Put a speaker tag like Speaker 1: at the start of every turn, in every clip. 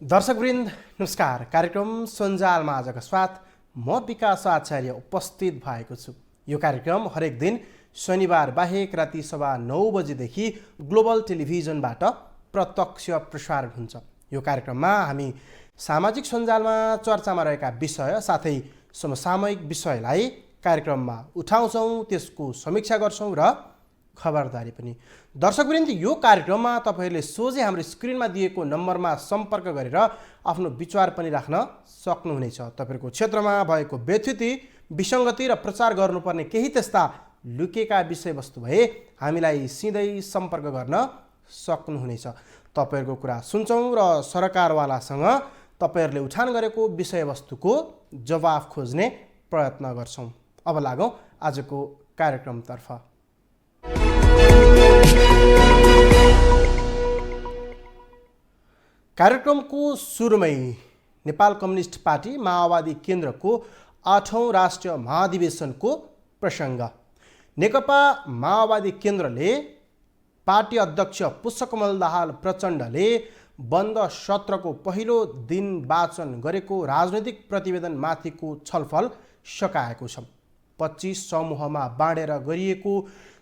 Speaker 1: दर्शकवृन्द नमस्कार। कार्यक्रम सञ्जालमा आजको स्वागत। म विकास आचार्य उपस्थित भएको छु। यो कार्यक्रम हरेक दिन शनिबार बाहेक राति 9:15 बजेदेखि ग्लोबल टेलिभिजनबाट प्रत्यक्ष प्रसारण हुन्छ। यो कार्यक्रममा हामी सामाजिक सञ्जालमा चर्चामा रहेका विषय साथै समसामयिक विषयलाई कार्यक्रममा उठाउँछौँ, त्यसको समीक्षा गर्छौँ र खबरदारी पनि। दर्शकवृन्द, यो कार्यक्रममा तपाईहरूले सोझै हाम्रो स्क्रिनमा दिएको नम्बरमा सम्पर्क गरेर आफ्नो विचार पनि राख्न सक्नुहुनेछ। तपाईहरूको क्षेत्रमा भएको व्यथिति, विसङ्गति र प्रचार गर्नुपर्ने केही त्यस्ता लुकेका विषयवस्तु भए हामीलाई सिधै सम्पर्क गर्न सक्नुहुनेछ। तपाईहरूको कुरा सुन्छौँ र सरकारवालासँग तपाईहरूले उठान गरेको विषयवस्तुको जवाफ खोज्ने प्रयत्न गर्छौँ। अब लागौँ आजको कार्यक्रमतर्फ। कार्यक्रमको सुरुमै नेपाल कम्युनिस्ट पार्टी माओवादी केन्द्रको 8औं राष्ट्रिय महाधिवेशनको प्रसङ्ग। नेकपा माओवादी केन्द्रले पार्टी अध्यक्ष पुष्पकमल दाहाल प्रचण्डले बन्द सत्रको पहिलो दिन वाचन गरेको राजनैतिक प्रतिवेदनमाथिको छलफल सकाएको छ। 25 समूहमा बाँडेर गरिएको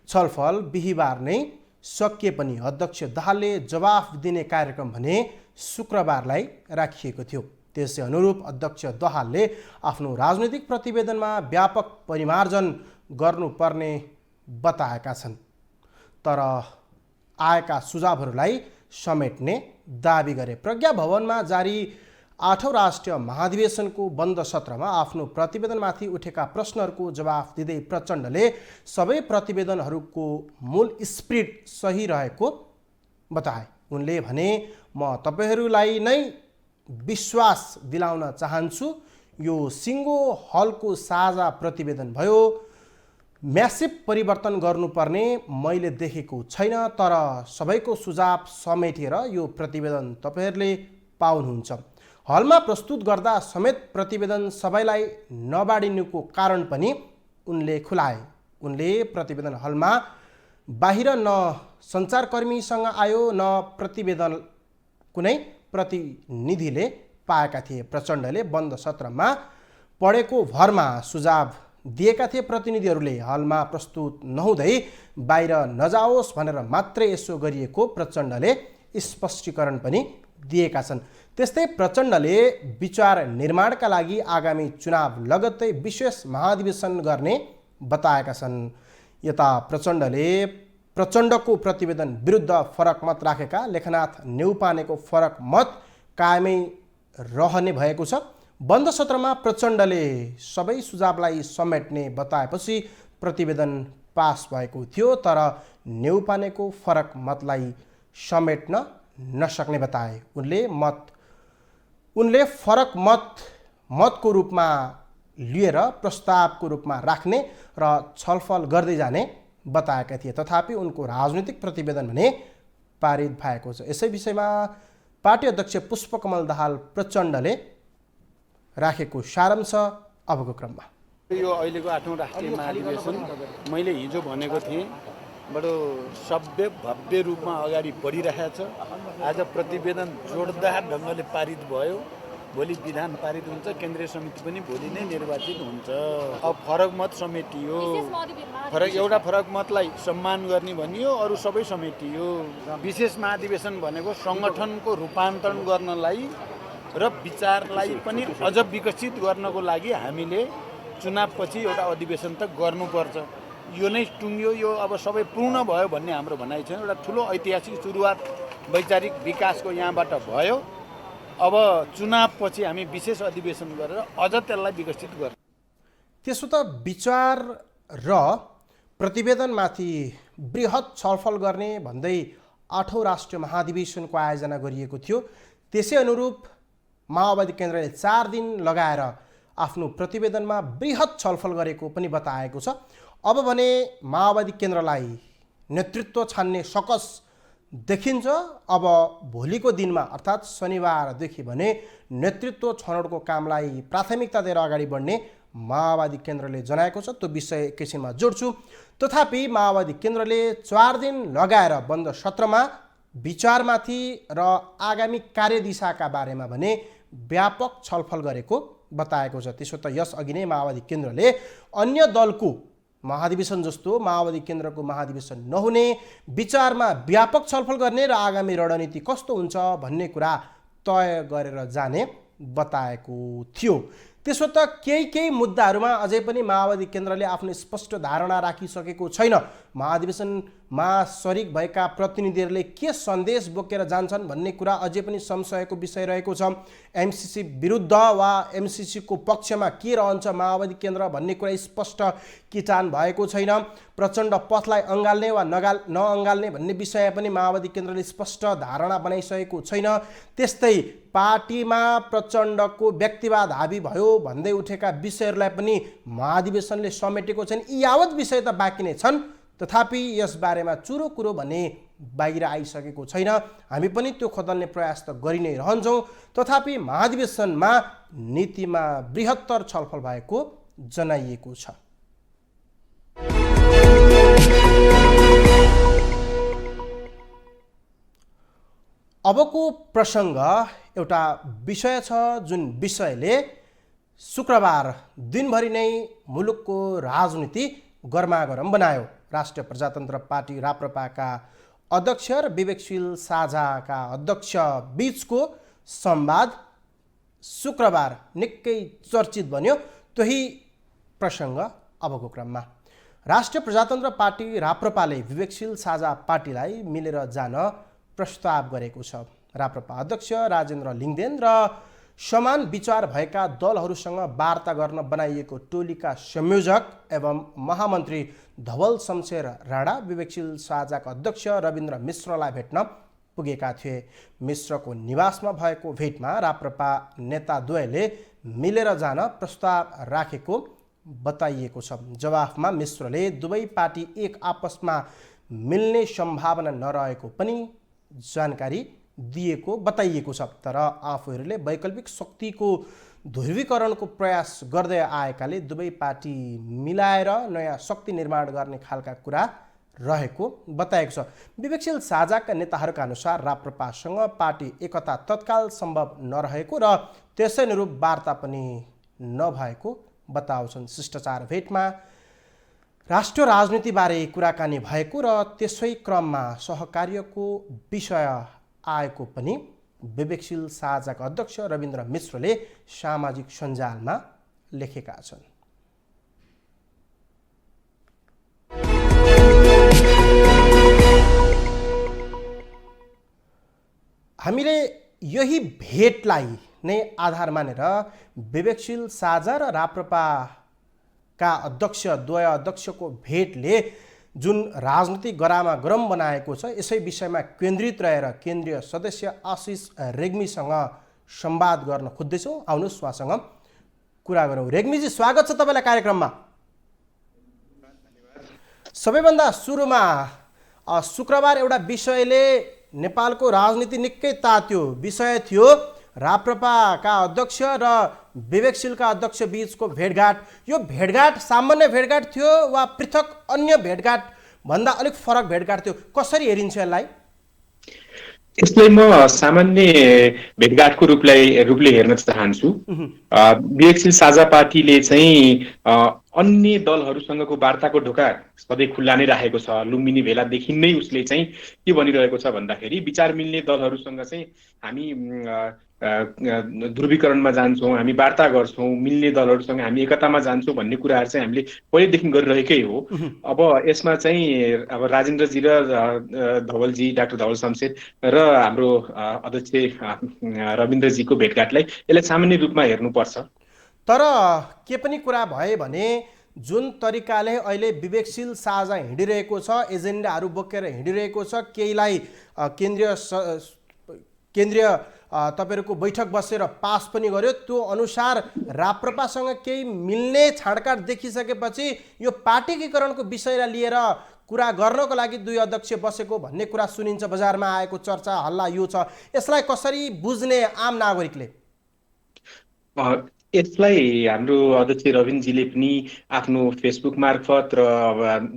Speaker 1: छलफल बिहिबार नै सकिए पनि अध्यक्ष दाहालले जवाफ दिने कार्यक्रम भने शुक्रबारलाई राखिएको थियो। त्यसै अनुरूप अध्यक्ष दाहालले आफ्नो राजनैतिक प्रतिवेदनमा व्यापक परिमार्जन गर्नुपर्ने बताएका छन्, तर आएका सुझावहरूलाई समेट्ने दाबी गरे। प्रज्ञा भवनमा जारी 8औं राष्ट्रिय महाधिवेशनको बन्द सत्रमा आफ्नो प्रतिवेदनमाथि उठेका प्रश्नहरूको जवाफ दिँदै प्रचण्डले सबै प्रतिवेदनहरूको मूल स्पिरिट सही रहेको बताए। उनले भने, म तपाईहरूलाई नै विश्वास दिलाउन चाहन्छु, यो सिङ्गो हलको साझा प्रतिवेदन भयो। म्यासिभ परिवर्तन गर्नुपर्ने मैले देखेको छैन, तर सबैको सुझाव समेटेर यो प्रतिवेदन तपाईहरूले पाउनुहुन्छ। हलमा प्रस्तुत गर्दा समेत प्रतिवेदन सबैलाई नबाडिनुको कारण पनि उनले खुलाए। उनले प्रतिवेदन हलमा बाहिर न सञ्चारकर्मीसँग आयो न प्रतिवेदन कुनै प्रतिनिधिले पाएका थिए। प्रचण्डले बन्द सत्रमा पढेको भरमा सुझाव दिएका थिए। प्रतिनिधिहरूले हलमा प्रस्तुत नहुँदै बाहिर नजाओस् भनेर मात्रै यसो गरिएको प्रचण्डले स्पष्टीकरण पनि दिएका छन्। त्यस्तै प्रचण्डले विचार निर्माणका लागि आगामी चुनाव लगत्तै विशेष महाधिवेशन गर्ने बताएका छन्। यता प्रचण्डको प्रतिवेदन विरुद्ध फरक मत राखेका लेखनाथ नेउपानेको फरक मत कायमै रहने भएको छ। बन्द सत्रमा प्रचण्डले सबै सुझावलाई समेट्ने बताएपछि प्रतिवेदन पास भएको थियो, तर नेउपानेको फरक मतलाई समेट्न नसक्ने बताए। उनले फरक मतको रूपमा लिएर प्रस्तावको रूपमा राख्ने र छलफल गर्दै जाने बताएका थिए। तथापि उनको राजनीतिक प्रतिवेदन भने पारित भएको छ। यसै विषयमा पार्टी अध्यक्ष पुष्पकमल दाहाल प्रचण्डले राखेको सारांश अबको क्रममा।
Speaker 2: यो अहिलेको 8औं राष्ट्रिय महाधिवेशन मैले हिजो भनेको थिएँ, बडो सभ्य भव्य रूपमा अगाडि बढिरहेको छ। आज प्रतिवेदन जोडदार ढङ्गले पारित भयो। भोलि विधान पारित हुन्छ, केन्द्रीय समिति पनि भोलि नै निर्वाचित हुन्छ। अब फरक मत समेटियो। एउटा फरक मतलाई सम्मान गर्ने भनियो, अरू सबै समेटियो। विशेष महाधिवेशन भनेको सङ्गठनको रूपान्तरण गर्नलाई र विचारलाई पनि अझ विकसित गर्नको लागि हामीले चुनावपछि एउटा अधिवेशन त गर्नुपर्छ। यो नै टुङ्ग्यो, यो अब सबै पूर्ण भयो भन्ने हाम्रो भनाइ छैन। एउटा ठुलो ऐतिहासिक सुरुवात वैचारिक विकासको यहाँबाट भयो। अब चुनावपछि हामी विशेष अधिवेशन गरेर अझ त्यसलाई विकसित गर्छौँ।
Speaker 1: त्यसो त विचार र प्रतिवेदनमाथि बृहत छलफल गर्ने भन्दै 8औं राष्ट्रिय महाधिवेशनको आयोजना गरिएको थियो। त्यसै अनुरूप माओवादी केन्द्रले 4 दिन लगाएर आफ्नो प्रतिवेदनमा बृहत छलफल गरेको पनि बताएको छ। अब भने माओवादी केन्द्रलाई नेतृत्व छान्ने सकस देखिन्छ। अब भोलिको दिनमा अर्थात् शनिबारदेखि भने नेतृत्व छनौटको कामलाई प्राथमिकता दिएर अगाडि बढ्ने माओवादी केन्द्रले जनाएको छ। त्यो विषय एकैछिनमा जोड्छु। तथापि माओवादी केन्द्रले 4 दिन लगाएर बन्द सत्रमा विचारमाथि र आगामी कार्यदिशाका बारेमा भने व्यापक छलफल गरेको बताएको छ। त्यसो त यसअघि नै माओवादी केन्द्रले अन्य दलको महाधिवेशन जस्तो माओवादी केन्द्रको महाधिवेशन नहुने, विचारमा व्यापक छलफल गर्ने र आगामी रणनीति कस्तो हुन्छ भन्ने कुरा तय गरेर जाने बताएको थियो। त्यसो त केही मुद्दाहरूमा अझै पनि माओवादी केन्द्रले आफ्नो स्पष्ट धारणा राखिसकेको छैन। महाधिवेशनमा सरिक भएका प्रतिनिधिहरूले के सन्देश बोकेर जान्छन् भन्ने कुरा अझै पनि संशयको विषय रहेको छ। एमसीसी विरुद्ध वा एमसीसीको पक्षमा के रहन्छ माओवादी केन्द्र भन्ने कुरा स्पष्ट किटान भएको छैन। प्रचण्ड पथलाई अँगाल्ने वा नअँगाल्ने भन्ने विषय पनि माओवादी केन्द्रले स्पष्ट धारणा बनाइसकेको छैन। त्यस्तै पार्टीमा प्रचण्डको व्यक्तिवाद हावी भयो भन्दै उठेका विषयहरूलाई पनि महाधिवेशनले समेटेको छैन। यी यावत विषय त बाँकी नै छन्, तथापि यसबारेमा चुरो कुरो भने बाहिर आइसकेको छैन। हामी पनि त्यो खोदल्ने प्रयास त गरि नै रहन्छौँ। तथापि महाधिवेशनमा नीतिमा बृहत्तर छलफल भएको जनाइएको छ। अबको प्रसङ्ग एउटा विषय छ जुन विषयले शुक्रबार दिनभरि नै मुलुकको राजनीति गर्मागरम बनायो। राष्ट्रिय प्रजातन्त्र पार्टी राप्रपाका अध्यक्ष र विवेकशील साझाका अध्यक्ष बीचको संवाद शुक्रबार निकै चर्चित बन्यो। त्यही प्रसङ्ग अबको क्रममा राष्ट्रिय प्रजातन्त्र पार्टी राप्रपाले विवेकशील साझा पार्टीलाई मिलेर जान प्रस्ताव गरेको छ। राप्रपा अध्यक्ष राजेन्द्र लिङ्गदेन र समान विचार भएका दलहरूसँग वार्ता गर्न बनाइएको टोलीका संयोजक एवं महामन्त्री धवल शमशेर राणा विवेकशील साझाका अध्यक्ष रविन्द्र मिश्रलाई भेट्न पुगेका थिए। मिश्रको निवासमा भएको भेटमा राप्रपा नेताद्वयले मिलेर जान प्रस्ताव राखेको बताइएको छ। जवाफमा मिश्रले दुवै पार्टी एक आपसमा मिल्ने सम्भावना नरहेको पनि जानकारी दिएको बताइएको छ। तर आफूहरूले वैकल्पिक शक्तिको ध्रुवीकरणको प्रयास गर्दै आएकाले दुवै पार्टी मिलाएर नयाँ शक्ति निर्माण गर्ने खालका कुरा रहेको बताएको छ। विवेकशील साझाका नेताहरूका अनुसार राप्रपासँग पार्टी एकता तत्काल सम्भव नरहेको र त्यसै अनुरूप वार्ता पनि नभएको बताउँछन्। शिष्टाचार भेटमा राष्ट्रिय राजनीतिबारे कुराकानी भएको र त्यसै क्रममा सहकार्यको विषय आएको पनि विवेकशील साझाका अध्यक्ष रविन्द्र मिश्रले सामाजिक सञ्जालमा लेखेका छन्। हामीले यही भेटलाई नै आधार मानेर विवेकशील साझा र राप्रपाका अध्यक्ष द्वय अध्यक्षको भेटले जुन राजनीतिक गरम बनाएको छ यसै विषयमा केन्द्रित रहेर केन्द्रीय सदस्य आशिष रेग्मीसँग संवाद गर्न खोज्दैछौँ। आउनुहोस् उहाँसँग कुरा गरौँ। रेग्मीजी, स्वागत छ तपाईँलाई कार्यक्रममा। सबैभन्दा सुरुमा शुक्रबार एउटा विषयले नेपालको राजनीति निकै तात्यो विषय थियो राप्रपाका अध्यक्ष र विवेकशीलका अध्यक्ष बीचको भेटघाट। यो भेटघाट सामान्य भेटघाट थियो वा पृथक अन्य भेटघाट भन्दा अलिक फरक भेटघाट थियो? कसरी हेरिन्छ यसलाई?
Speaker 3: यसलाई म सामान्य भेटघाटको रूपले हेर्न चाहन्छु। विवेकशील साझा पार्टीले चाहिँ अन्य दलहरूसँगको वार्ताको ढोका सधैँ खुल्ला नै राखेको छ। लुम्बिनी भेलादेखि नै उसले चाहिँ के भनिरहेको छ भन्दाखेरि विचार मिल्ने दलहरूसँग चाहिँ हामी ध्रुवीकरणमा जान्छौँ, हामी वार्ता गर्छौँ, मिल्ने दलहरूसँग हामी एकतामा जान्छौँ भन्ने कुराहरू चाहिँ हामीले पहिलेदेखि गरिरहेकै हो। अब यसमा चाहिँ अब राजेन्द्रजी र धवलजी, डाक्टर धवल शमशेर र हाम्रो अध्यक्ष रविन्द्रजीको भेटघाटलाई यसलाई सामान्य रूपमा हेर्नुपर्छ।
Speaker 1: तर के पनि कुरा भए भने जुन तरिकाले अहिले विवेकशील साझा हिँडिरहेको छ, एजेन्डाहरू बोकेर हिँडिरहेको छ, केहीलाई केन्द्रीय तपाईँहरूको बैठक बसेर पास पनि गर्यो, त्यो अनुसार राप्रपासँग केही मिल्ने छाडकाट देखिसकेपछि यो पार्टीकीकरणको विषयलाई लिएर कुरा गर्नको लागि दुई अध्यक्ष बसेको भन्ने कुरा सुनिन्छ। बजारमा आएको चर्चा हल्ला यो छ। यसलाई कसरी बुझ्ने आम नागरिकले?
Speaker 3: यसलाई हाम्रो अध्यक्ष रविनजीले पनि आफ्नो फेसबुक मार्फत र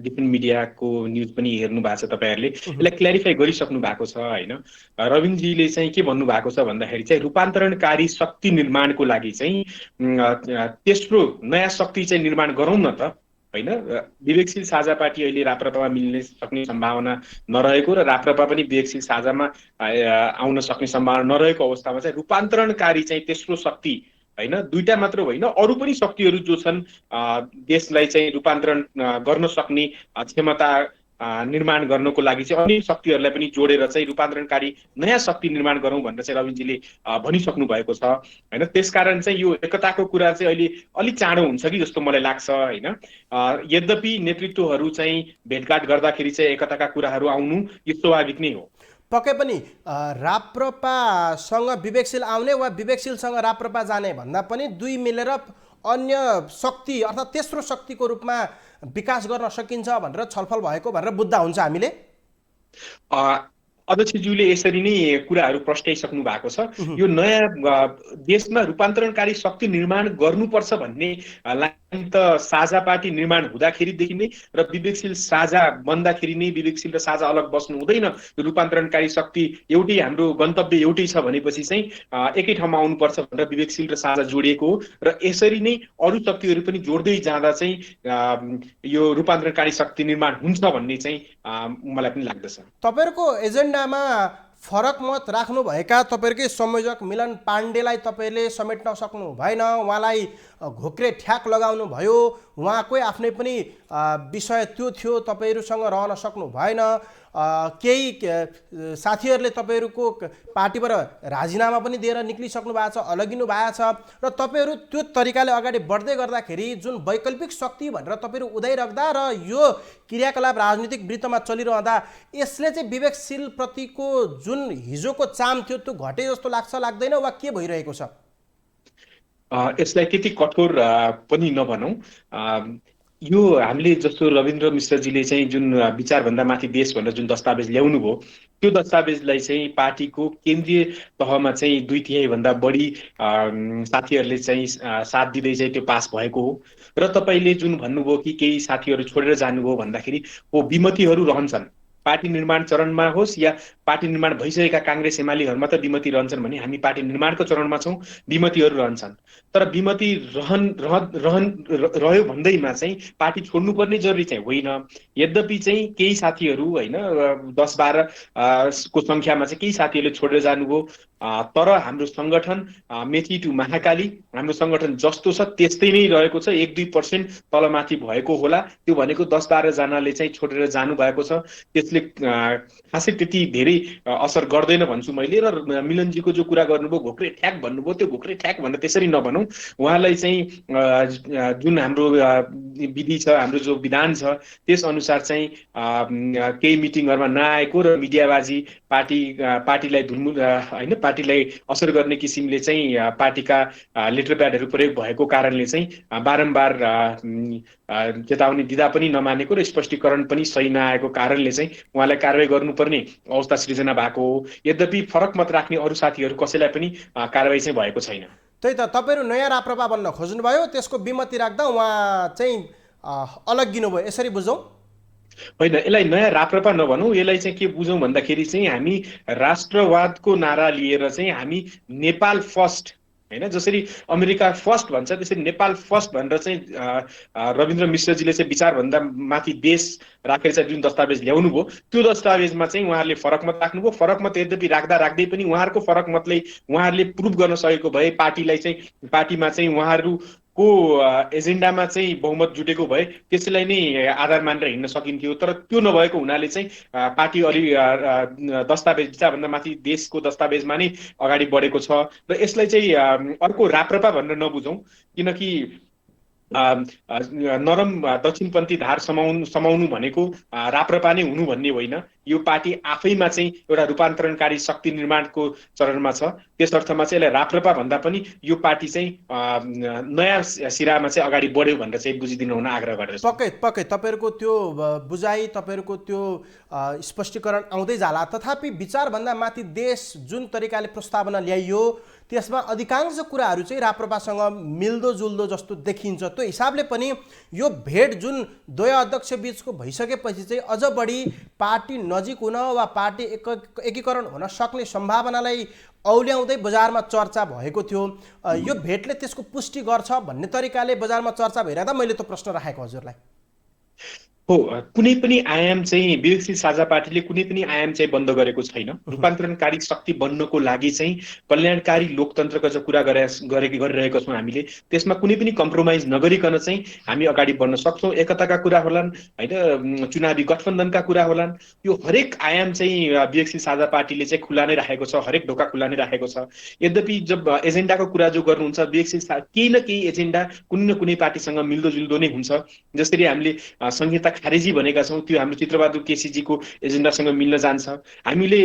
Speaker 3: डिफ्रेन्ट मिडियाको न्युज पनि हेर्नु भएको छ। तपाईँहरूले यसलाई क्ल्यारिफाई गरिसक्नु भएको छ होइन। रविनजीले चाहिँ के भन्नु भएको छ भन्दाखेरि चाहिँ रूपान्तरणकारी शक्ति निर्माणको लागि चाहिँ तेस्रो नयाँ शक्ति चाहिँ निर्माण गरौँ न त होइन। विवेकशील साझा पार्टी अहिले राप्रपामा मिल्ने सक्ने सम्भावना नरहेको र राप्रपा पनि विवेकशील साझामा आउन सक्ने सम्भावना नरहेको अवस्थामा चाहिँ रूपान्तरणकारी चाहिँ तेस्रो शक्ति होइन, दुईटा मात्र होइन अरू पनि शक्तिहरू जो छन् देशलाई चाहिँ रूपान्तरण गर्न सक्ने क्षमता निर्माण गर्नको लागि चाहिँ अन्य शक्तिहरूलाई पनि जोडेर चाहिँ रूपान्तरणकारी नयाँ शक्ति निर्माण गरौँ भनेर चाहिँ रविनजीले भनिसक्नु भएको छ होइन। त्यसकारण चाहिँ यो एकताको कुरा चाहिँ अहिले अलिक चाँडो हुन्छ कि जस्तो मलाई लाग्छ होइन। यद्यपि नेतृत्वहरू चाहिँ भेटघाट गर्दाखेरि चाहिँ एकताका कुराहरू आउनु यो स्वाभाविक नै हो।
Speaker 1: पक्कै पनि राप्रपासँग विवेकशील आउने वा विवेकशीलसँग राप्रपा जाने भन्दा पनि दुई मिलेर अन्य शक्ति अर्थात् तेस्रो शक्तिको रूपमा विकास गर्न सकिन्छ भनेर छलफल भएको भनेर बुझ्दा हुन्छ हामीले।
Speaker 3: अध्यक्षज्यूले यसरी नै कुराहरू प्रस्ट्याइसक्नु भएको छ। यो नयाँ देशमा रूपान्तरणकारी शक्ति निर्माण गर्नुपर्छ भन्ने लाइन त साझा पार्टी निर्माण हुँदाखेरिदेखि नै र विवेकशील साझा बन्दाखेरि नै विवेकशील र साझा अलग बस्नु हुँदैन। रूपान्तरणकारी शक्ति एउटै हाम्रो गन्तव्य एउटै छ भनेपछि चाहिँ एकै ठाउँमा आउनुपर्छ भनेर विवेकशील र साझा जोडिएको हो र यसरी नै अरू शक्तिहरू पनि जोड्दै जाँदा चाहिँ यो रूपान्तरणकारी शक्ति निर्माण हुन्छ भन्ने चाहिँ मलाई पनि लाग्दछ।
Speaker 1: तपाईहरुको एजेन्डामा फरक मत राख्नुभएका तपाईहरुकै संयोजक मिलन पाण्डेलाई तपाईले समेट्न सक्नु भएन, उहाँलाई घोक्रे ठ्याक लगाउनु भयो, उहाँकै आफ्नै पनि विषय त्यो थियो, तपाईहरुसँग रहन सक्नु भएन। केही साथीहरूले तपाईहरुको पार्टीबाट राजीनामा पनि दिएर निक्लिसक्नु भएको छ, अलगिनु भएको छ र तपाईहरु त्यो तरिकाले अगाडि बढ्दै गर्दाखेरि जुन वैकल्पिक शक्ति भनेर तपाईहरु उदाइराख्दा र यो क्रियाकलाप राजनीतिक वृत्तमा चलिरहँदा यसले चाहिँ विवेकशील प्रतिको जुन हिजोको चाम थियो त्यो घटे जस्तो लाग्छ लाग्दैन वा के भइरहेको छ?
Speaker 3: यसलाई त्यति कठोर पनि नभनौं। यो हामीले जस्तो रविन्द्र मिश्रजीले चाहिँ जुन विचारभन्दा माथि देश भनेर जुन दस्तावेज ल्याउनु भयो त्यो दस्तावेजलाई चाहिँ पार्टीको केन्द्रीय तहमा चाहिँ 2/3 भन्दा बढी साथीहरूले चाहिँ साथ दिँदै चाहिँ त्यो पास भएको हो र तपाईले जुन भन्नुभयो कि केही साथीहरू छोडेर जानुभयो भन्दाखेरि वो विमतिहरू रहन्छन्। पार्टी निर्माण चरणमा होस् या पार्टी निर्माण भइसकेका कांग्रेस एमालेहरुमा त विमति रहन्छन् भने हामी पार्टी निर्माणको चरणमा छौं, विमतिहरू रहन्छन्। तर विमति रह्यो भन्दैमा चाहिँ पार्टी छोड्नुपर्ने जरुरी चाहिँ होइन। यद्यपि चाहिँ केही साथीहरू हैन 10-12 को संख्यामा चाहिँ केही साथीहरूले छोडेर जानुभयो, तर हाम्रो संगठन मेची टु महाकाली हाम्रो संगठन जस्तो छ त्यस्तै नै रहेको छ। 1-2% तलमाथि भएको होला, त्यो भनेको 10-12 जनाले चाहिँ छोडेर जानु भएको छ। त्यसले खासै त्यति धेरै असर गर्दैन भन्छु मैले। र मिलनजीको जो कुरा गर्नुभयो घोक्रे ठ्याक भन्नुभयो, त्यो घोक्रे ठ्याक भनेर त्यसरी नभनौं। उहाँलाई चाहिँ जुन हाम्रो विधि छ, हाम्रो जो विधान छ त्यस अनुसार चाहिँ केही मिटिङहरुमा नआएको र मिडियाबाजी पार्टीलाई धुलमुल हैन पार्टीलाई असर गर्ने किसिमले चाहिँ पार्टीका लेटर प्याडहरु प्रयोग भएको कारणले चाहिँ बारम्बार चेतावनी दिँदा पनि नमानेको र स्पष्टीकरण पनि सही नआएको कारणले चाहिँ उहाँलाई कारबाही गर्नुपर्ने अवस्था सृजना भएको हो। यद्यपि फरक मत राख्ने अरू साथीहरू कसैलाई पनि कारबाही चाहिँ भएको छैन।
Speaker 1: त्यही त तपाईहरु नयाँ राप्रपा बन्न खोज्नु भयो, त्यसको विमति राख्दा उहाँ चाहिँ अलग्गिनु भयो, यसरी बुझौं?
Speaker 3: होइन, यसलाई नयाँ राप्रपा नभनौं। यसलाई चाहिँ के बुझौं भन्दाखेरि चाहिँ हामी राष्ट्रवादको नारा लिएर चाहिँ हामी नेपाल फर्स्ट हैन, जसरी अमेरिका फर्स्ट भन्छ त्यसरी नेपाल फर्स्ट भनेर चाहिँ रविन्द्र मिश्रजीले चाहिँ विचारभन्दा माथि देश राखेर चाहिँ जुन दस्तावेज ल्याउनु भयो त्यो दस्तावेजमा चाहिँ उहाँहरूले फरक मत राख्नुभयो। फरक मत यद्यपि राख्दै पनि उहाँहरूको फरक मतले उहाँहरूले प्रुभ गर्न सकेको भए पार्टीलाई चाहिँ पार्टीमा चाहिँ उहाँहरूको एजेन्डामा चाहिँ बहुमत जुटेको भए त्यसैलाई नै आधार मानेर हिँड्न सकिन्थ्यो। तर त्यो नभएको हुनाले चाहिँ पार्टी अलि दस्तावेज विचारभन्दा माथि देशको दस्तावेजमा नै अगाडि बढेको छ र यसलाई चाहिँ अर्को राप्रपा भनेर नबुझौं, किनकि नरम दक्षिणपन्थी धार समाउनु भनेको राप्रपा नै हुनु भन्ने होइन। यो पार्टी आफैमा चाहिँ एउटा रूपान्तरणकारी शक्ति निर्माणको चरणमा छ। त्यस अर्थमा चाहिँ यसलाई राप्रपा भन्दा पनि यो पार्टी चाहिँ नयाँ सिरामा चाहिँ अगाडि बढ्यो भनेर चाहिँ बुझिदिनु हुन आग्रह गर्दछु।
Speaker 1: पक्कै तपाईँहरूको त्यो बुझाइ, तपाईँहरूको त्यो स्पष्टीकरण आउँदै जाला। तथापि विचारभन्दा माथि देश जुन तरिकाले प्रस्तावना ल्याइयो त्यसमा अधिकांश कुराहरू चाहिँ राप्रपासँग मिल्दोजुल्दो जस्तो देखिन्छ। त्यो हिसाबले पनि यो भेट जुन द्वय अध्यक्ष बीचको भइसकेपछि चाहिँ अझ बढी पार्टी नजिक हुन वा पार्टी एकीकरण हुन सक्ने सम्भावनालाई औल्याउँदै बजारमा चर्चा भएको थियो। यो भेटले त्यसको पुष्टि गर्छ भन्ने तरिकाले बजारमा चर्चा भइरहेको मैले त्यो प्रश्न राखेको हजुरलाई।
Speaker 3: हो, कुनै पनि आयाम चाहिँ विवेकशील साझा पार्टीले कुनै पनि आयाम चाहिँ बन्द गरेको छैन। रूपान्तरणकारी शक्ति बन्नको लागि चाहिँ कल्याणकारी लोकतन्त्रको जो कुरा गरिरहेको छौँ हामीले, त्यसमा कुनै पनि कम्प्रोमाइज नगरिकन चाहिँ हामी अगाडि बढ्न सक्छौँ। एकताका कुरा होलान् होइन, चुनावी गठबन्धनका कुरा होलान्, यो हरेक आयाम चाहिँ विवेकशील साझा पार्टीले चाहिँ खुला नै राखेको छ, हरेक ढोका खुला नै राखेको छ। यद्यपि जब एजेन्डाको कुरा जो गर्नुहुन्छ, विवेकशील केही न केही एजेन्डा कुनै न कुनै पार्टीसँग मिल्दोजुल्दो नै हुन्छ। जसरी हामीले संहिता खारेजी भनेका छौँ, त्यो हाम्रो चित्रबहादुर केसीजीको एजेन्डासँग मिल्न जान्छ। हामीले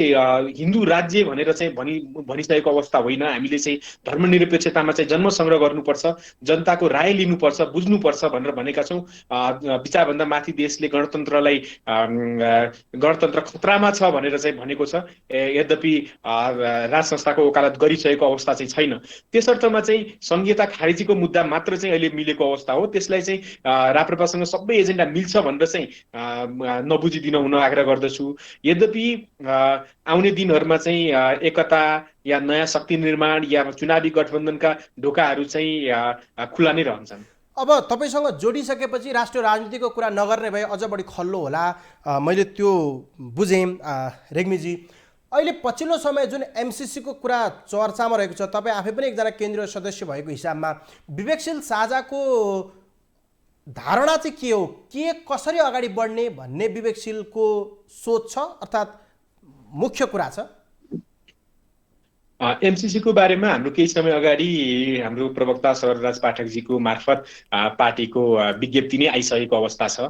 Speaker 3: हिन्दू राज्य भनेर चाहिँ भनिसकेको अवस्था होइन। हामीले चाहिँ धर्मनिरपेक्षतामा चाहिँ जन्म सङ्ग्रह गर्नुपर्छ, जनताको राय लिनुपर्छ, बुझ्नुपर्छ भनेर भनेका छौँ। विचारभन्दा माथि देशले गणतन्त्र खतरामा छ भनेर चाहिँ भनेको छ। यद्यपि राज संस्थाको वकालत गरिसकेको अवस्था चाहिँ छैन। त्यसर्थमा चाहिँ संहिता खारेजीको मुद्दा मात्र चाहिँ अहिले मिलेको अवस्था हो। त्यसलाई चाहिँ राप्रपासँग सबै एजेन्डा मिल्छ भनेर चाहिँ नबुझिदिन हुन आग्रह गर्दछु। यद्यपि आउने दिनहरूमा चाहिँ एकता या नयाँ शक्ति निर्माण या चुनावी गठबन्धनका ढोकाहरू चाहिँ खुला नै रहन्छन्।
Speaker 1: अब तपाईँसँग जोडिसकेपछि राष्ट्रिय राजनीतिको कुरा नगर्ने भए अझ बढी खल्लो होला, मैले त्यो बुझेँ। रेग्मीजी, अहिले पछिल्लो समय जुन एमसिसीको कुरा चर्चामा रहेको छ, तपाईँ आफै पनि एकजना केन्द्रीय सदस्य भएको हिसाबमा विवेकशील साझाको धारणा चाहिँ के हो, के कसरी अगाडि बढ्ने भन्ने विवेकशीलको सोच छ, अर्थात् मुख्य कुरा छ?
Speaker 3: एमसिसीको बारेमा हाम्रो केही समय अगाडि हाम्रो प्रवक्ता सरराज पाठकजीको मार्फत पार्टीको विज्ञप्ति नै आइसकेको अवस्था छ।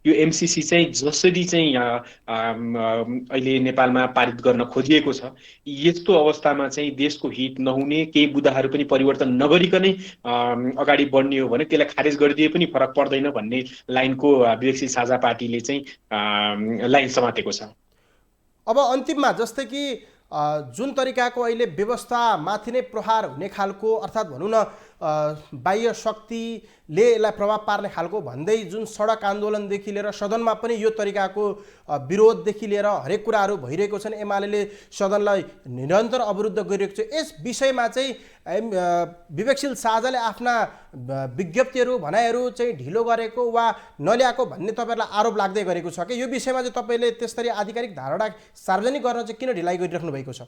Speaker 3: यो एमसिसी चाहिँ जसरी चाहिँ अहिले नेपालमा पारित गर्न खोजिएको छ, यस्तो अवस्थामा चाहिँ देशको हित नहुने, केही बुँदाहरू पनि परिवर्तन नगरिकनै अगाडि बढ्ने हो भने त्यसलाई खारेज गरिदिए पनि फरक पर्दैन भन्ने लाइनको विवेकशील साझा पार्टीले चाहिँ लाइन समातेको छ।
Speaker 1: अब अन्तिममा जस्तै कि जुन तरिकाको अहिले व्यवस्था माथि नै प्रहार हुने खालको, अर्थात् भनौँ न बाह्य शक्तिले यसलाई प्रभाव पार्ने खालको भन्दै जुन सडक आन्दोलनदेखि लिएर सदनमा पनि यो तरिकाको विरोधदेखि लिएर हरेक कुराहरू भइरहेको छन्, एमाले सदनलाई निरन्तर अवरुद्ध गरिरहेको छ, यस विषयमा चाहिँ विवेकशील साझाले आफ्ना विज्ञप्तिहरू भनाइहरू चाहिँ ढिलो गरेको वा नल्याएको भन्ने तपाईँहरूलाई आरोप लाग्दै गरेको छ कि यो विषयमा चाहिँ तपाईँले त्यसरी आधिकारिक धारणा सार्वजनिक गर्न चाहिँ किन ढिलाइ गरिराख्नु भएको छ?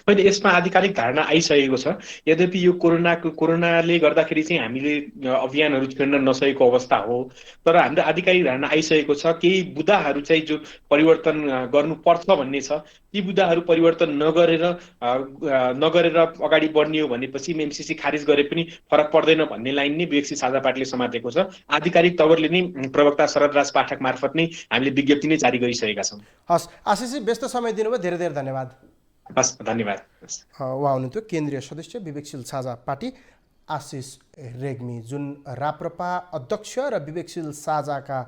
Speaker 3: होइन, यसमा आधिकारिक धारणा आइसकेको छ। यद्यपि यो कोरोनाले गर्दाखेरि चाहिँ हामीले अभियानहरू छिर्न नसकेको अवस्था हो, तर हाम्रो आधिकारिक धारणा आइसकेको छ। केही बुँदाहरू चाहिँ जो परिवर्तन गर्नुपर्छ भन्ने छ, ती बुँदाहरू परिवर्तन नगरेर अगाडि बढ्ने हो भनेपछि एमसिसी खारिज गरे पनि फरक पर्दैन भन्ने लाइन नै विवेकशील साझा पार्टीले समातेको छ। आधिकारिक तवरले नै प्रवक्ता शरदराज पाठक मार्फत नै हामीले विज्ञप्ति नै जारी गरिसकेका छौँ।
Speaker 1: हस् आशिषजी, व्यस्त समय दिनुभयो, धेरै धेरै धन्यवाद।
Speaker 3: हस्, धन्यवाद।
Speaker 1: उहाँ हुनुहुन्थ्यो केन्द्रीय सदस्य विवेकशील साझा पार्टी आशिष रेग्मी, जुन राप्रपा अध्यक्ष र विवेकशील साझाका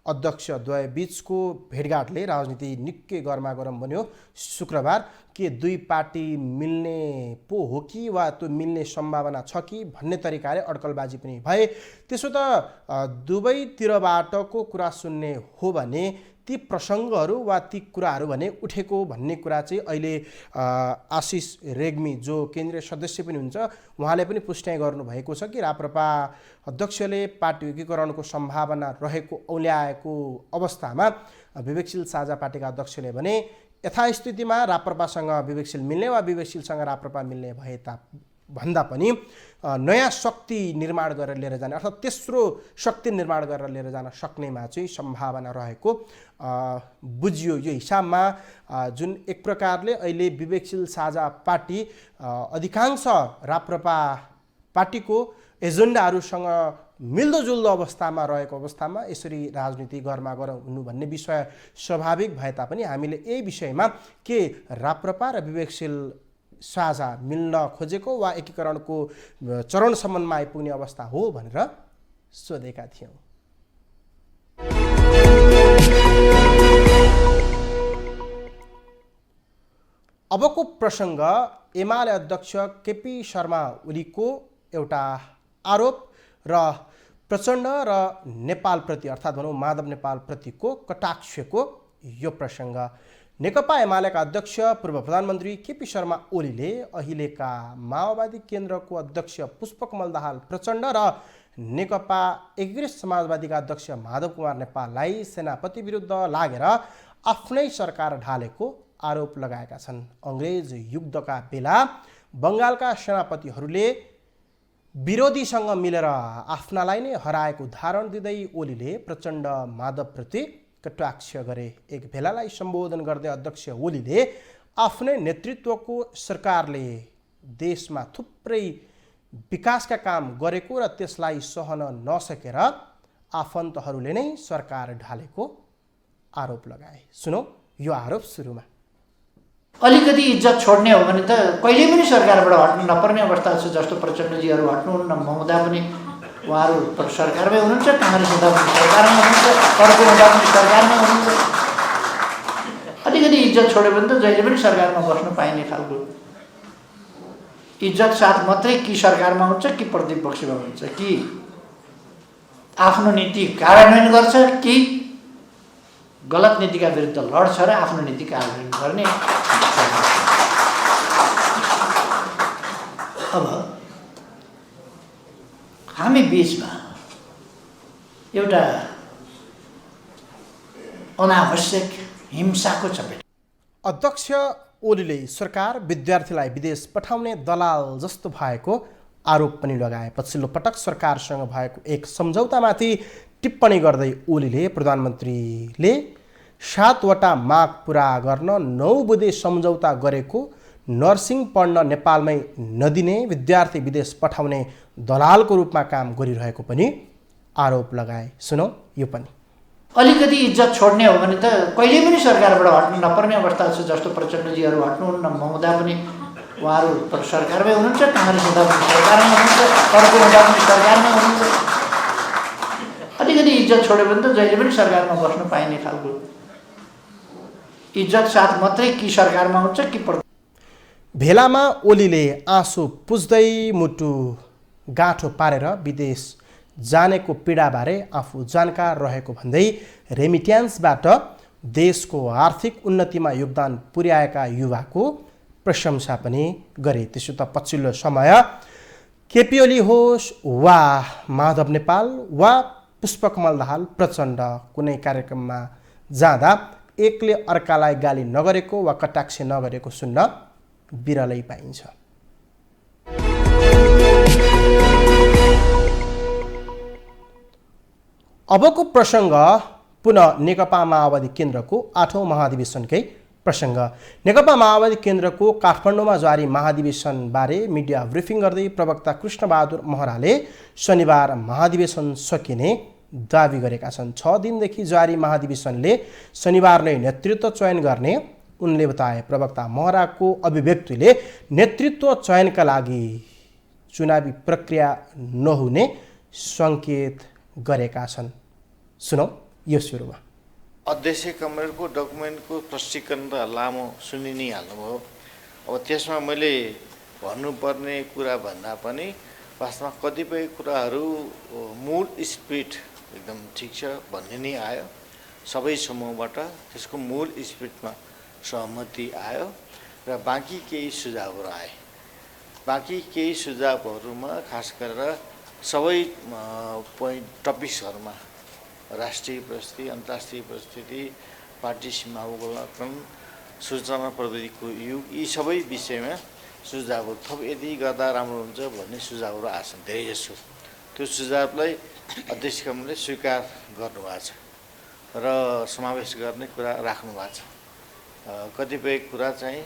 Speaker 1: अध्यक्ष द्वय बीचको भेटघाटले राजनीति निकै गरमागरम बन्यो शुक्रबार। के दुई पार्टी मिल्ने पो हो कि वा त्यो मिल्ने सम्भावना छ कि भन्ने तरिकाले अड्कलबाजी पनि भए। त्यसो त दुवैतिरबाटको कुरा सुन्ने हो भने ती प्रसङ्गहरू वा ती कुराहरू भने उठेको भन्ने कुरा चाहिँ अहिले आशिष रेग्मी जो केन्द्रीय सदस्य पनि हुन्छ उहाँले पनि पुष्टि गर्नुभएको छ कि राप्रपा अध्यक्षले पार्टी एकीकरणको सम्भावना रहेको औल्याएको अवस्थामा विवेकशील साझा पार्टीका अध्यक्षले भने यथास्थितिमा राप्रपासँग विवेकशील मिल्ने वा विवेकशीलसँग राप्रपा मिल्ने भए भन्दा पनि नयाँ शक्ति निर्माण गरेर लिएर जाने, अर्थात् तेस्रो शक्ति निर्माण गरेर लिएर जान सक्नेमा चाहिँ सम्भावना रहेको बुझियो। यो हिसाबमा जुन एक प्रकारले अहिले विवेकशील साझा पार्टी अधिकांश राप्रपा पार्टीको एजेन्डाहरूसँग मिल्दोजुल्दो अवस्थामा रहेको अवस्थामा यसरी राजनीति गर्मागर हुनु भन्ने विषय स्वाभाविक भए तापनि हामीले यही विषयमा के राप्रपा र विवेकशील साझा मिल्न खोजेको वा एकीकरणको चरणसम्ममा आइपुग्ने अवस्था हो भनेर सोधेका थियौँ। अबको प्रसङ्ग एमाले अध्यक्ष केपी शर्मा ओलीको एउटा आरोप र प्रचण्ड र नेपालप्रति अर्थात् भनौँ माधव नेपालप्रतिको कटाक्षको यो प्रसङ्ग। नेकपा एमालेका अध्यक्ष पूर्व प्रधानमन्त्री केपी शर्मा ओलीले अहिलेका माओवादी केन्द्रको अध्यक्ष पुष्पकमल दाहाल प्रचण्ड र नेकपा एकीकृत समाजवादीका अध्यक्ष माधव कुमार नेपाललाई सेनापति विरुद्ध लागेर आफ्नै सरकार ढालेको आरोप लगाएका छन्। अङ्ग्रेज युद्धका बेला बङ्गालका सेनापतिहरूले विरोधीसँग मिलेर आफ्नालाई नै हराएको उदाहरण दिँदै ओलीले प्रचण्ड माधवप्रति कटाक्ष गरे। एक भेलालाई सम्बोधन गर्दै अध्यक्ष ओलीले आफ्नै नेतृत्वको सरकारले देशमा थुप्रै विकासका काम गरेको र त्यसलाई सहन नसकेर आफन्तहरूले नै सरकार ढालेको आरोप लगाए। सुनौ यो आरोप सुरुमा।
Speaker 4: अलिकति इज्जत छोड्ने हो भने त कहिले पनि सरकारबाट हट्नु नपर्ने अवस्था छ। जस्तो प्रचण्डजीहरू हट्नुहुन्न, महुँदा पनि उहाँहरू सरकारमै हुनुहुन्छ, काङ्ग्रेस हुँदा पनि सरकारमा हुनुहुन्छ, अर्को हुँदा पनि सरकारमा हुनुहुन्छ। अलिकति इज्जत छोड्यो भने त जहिले पनि सरकारमा बस्नु पाइने खालको इज्जत साथ मात्रै कि सरकारमा हुन्छ कि प्रतिपक्षमा हुन्छ, कि आफ्नो नीति कार्यान्वयन गर्छ कि गलत नीतिका विरुद्ध लड्छ र आफ्नो नीति कार्यान्वयन गर्ने। अब हामी बीचमा एउटा अनावश्यक हिंसाको चपेट।
Speaker 1: अध्यक्ष ओलीले सरकार विद्यार्थीलाई विदेश पठाउने दलाल जस्तो भएको आरोप पनि लगाए। पछिल्लो पटक सरकारसँग भएको एक सम्झौतामाथि टिप्पणी गर्दै ओलीले प्रधानमन्त्रीले 7वटा माग पुरा गर्न 9 बुँदे सम्झौता गरेको, नर्सिङ पढ्न नेपालमै नदिने, विद्यार्थी विदेश पठाउने दलालको रूपमा काम गरिरहेको पनि आरोप लगाए। सुनौ यो पनि।
Speaker 4: अलिकति इज्जत छोड्ने हो भने त कहिले पनि सरकारबाट हट्नु नपर्ने अवस्था छ। जस्तो प्रचण्डजीहरू हट्नुहुन्न, महुँदा पनि उहाँहरू सरकारमै हुनुहुन्छ, काङ्ग्रेस हुँदा पनि सरकारमा हुनुहुन्छ, अर्को हुँदा पनि सरकारमा हुनुहुन्छ। अलिकति इज्जत छोड्यो भने त जहिले पनि सरकारमा बस्नु पाइने खालको इज्जत साथ मात्रै कि सरकारमा हुन्छ कि
Speaker 1: भेलामा ओलीले आँसु पुस्दै मुटु गाँठो पारेर विदेश जानेको पीडाबारे आफू जानकार रहेको भन्दै रेमिट्यान्सबाट देशको आर्थिक उन्नतिमा योगदान पुर्याएका युवाको प्रशंसा पनि गरे। त्यसो त पछिल्लो समय केपी ओली होस् वा माधव नेपाल वा पुष्पकमल दाहाल प्रचण्ड कुनै कार्यक्रममा जाँदा एकले अर्कालाई गाली नगरेको वा कटाक्ष नगरेको सुन्न बिरलै पाइन्छ। अबको प्रसङ्ग पुनः नेकपा माओवादी केन्द्रको 8औं महाधिवेशनकै प्रसङ्ग। नेकपा माओवादी केन्द्रको काठमाडौँमा जारी महाधिवेशनबारे मिडिया ब्रिफिङ गर्दै प्रवक्ता कृष्णबहादुर महराले शनिबार महाधिवेशन सकिने दावी गरेका छन्। 6 दिनदेखि जारी महाधिवेशनले शनिबार नै नेतृत्व चयन गर्ने उनले बताए। प्रवक्ता महराको अभिव्यक्तिले नेतृत्व चयनका लागि चुनावी प्रक्रिया नहुने सङ्केत गरेका छन्। सुनौ यो सुरुमा।
Speaker 5: अध्यक्ष कमरेडको डकुमेन्टको प्रष्टीकरण त लामो सुनि नै हाल्नुभयो। अब त्यसमा मैले भन्नुपर्ने कुरा भन्दा पनि वास्तवमा कतिपय कुराहरू मूल स्पिरिट एकदम ठिक छ भन्ने नै आयो। सबै समूहबाट त्यसको मूल स्पिरिटमा सहमति आयो र बाँकी केही सुझावहरू आए। बाँकी केही सुझावहरूमा खास गरेर सबै टपिक्सहरूमा राष्ट्रिय परिस्थिति, अन्तर्राष्ट्रिय परिस्थिति, पार्टी सीमा अवलोकन, सूचना प्रविधिको युग, यी सबै विषयमा सुझावहरू थप यदि गर्दा राम्रो हुन्छ भन्ने सुझावहरू आछन् धेरैजसो। त्यो सुझावलाई अध्यक्षले स्वीकार गर्नुभएको छ र समावेश गर्ने कुरा राख्नु भएको छ। कतिपय कुरा चाहिँ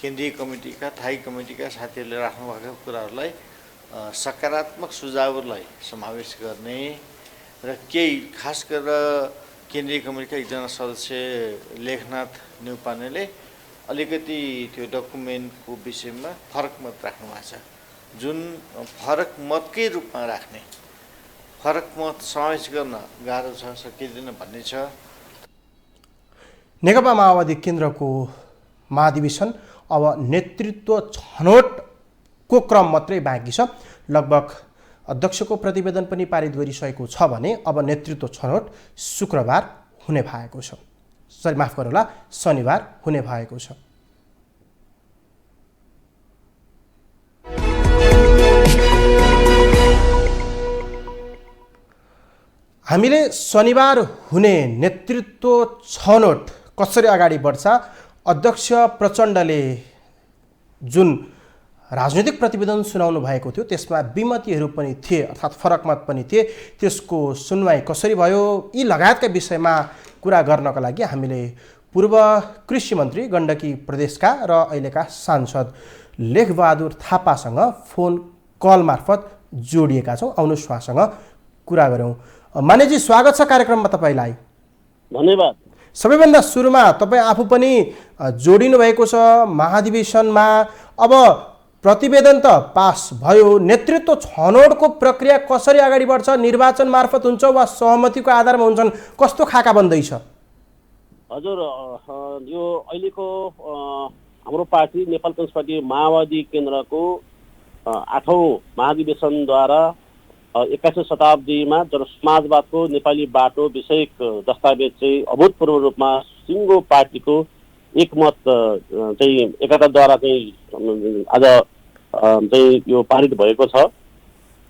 Speaker 5: केन्द्रीय कमिटीका, थाई कमिटीका साथीहरूले राख्नुभएको कुराहरूलाई सकारात्मक सुझावहरूलाई समावेश गर्ने र केही खास गरेर केन्द्रीय कमिटीका एकजना सदस्य लेखनाथ न्यौपानेले अलिकति त्यो डकुमेन्टको विषयमा फरक मत राख्नु भएको छ, जुन फरक मतकै रूपमा राख्ने, फरक मत समावेश गर्न गाह्रो छ, सकिँदैन भन्ने छ।
Speaker 1: नेकपा माओवादी केन्द्रको महाधिवेशन अब नेतृत्व छनौटको क्रम मात्रै बाँकी छ। लगभग अध्यक्षको प्रतिवेदन पनि पारित गरिसकेको छ भने अब नेतृत्व छनौट शुक्रबार हुने भएको छ, माफ गर्नुहोला, शनिबार हुने भएको छ। हामीले शनिबार हुने नेतृत्व छनौट कसरी अगाडि बढ्छ, अध्यक्ष प्रचण्डले जुन राजनीतिक प्रतिवेदन सुनाउनु भएको थियो त्यसमा विमतिहरू पनि थिए, अर्थात् फरक मत पनि थिए, त्यसको सुनवाई कसरी भयो यी लगायतका विषयमा कुरा गर्नका लागि हामीले पूर्व कृषि मन्त्री गण्डकी प्रदेशका र अहिलेका सांसद लेखबहादुर थापासँग फोन कल मार्फत जोडिएका छौँ। आउनुहोस् उहाँसँग कुरा गरौँ। मानेजी, स्वागत छ कार्यक्रममा तपाईँलाई।
Speaker 6: धन्यवाद।
Speaker 1: सबैभन्दा सुरुमा तपाईँ आफू पनि जोडिनु भएको छ महाधिवेशनमा। अब प्रतिवेदन त पास भयो, नेतृत्व छनौटको प्रक्रिया कसरी अगाडि बढ्छ? निर्वाचन मार्फत हुन्छ वा सहमतिको आधारमा हुन्छन्? कस्तो खाका बन्दैछ?
Speaker 6: हजुर, यो अहिलेको हाम्रो पार्टी नेपाल कम्युनिस्ट पार्टी माओवादी केन्द्रको 8औं महाधिवेशनद्वारा 21औं शताब्दीमा जनसमाजवादको नेपाली बाटो विषयक दस्तावेज चाहिँ अभूतपूर्व रूपमा सिङ्गो पार्टीको एकमत चाहिँ एकताद्वारा चाहिँ आज चाहिँ यो पारित भएको छ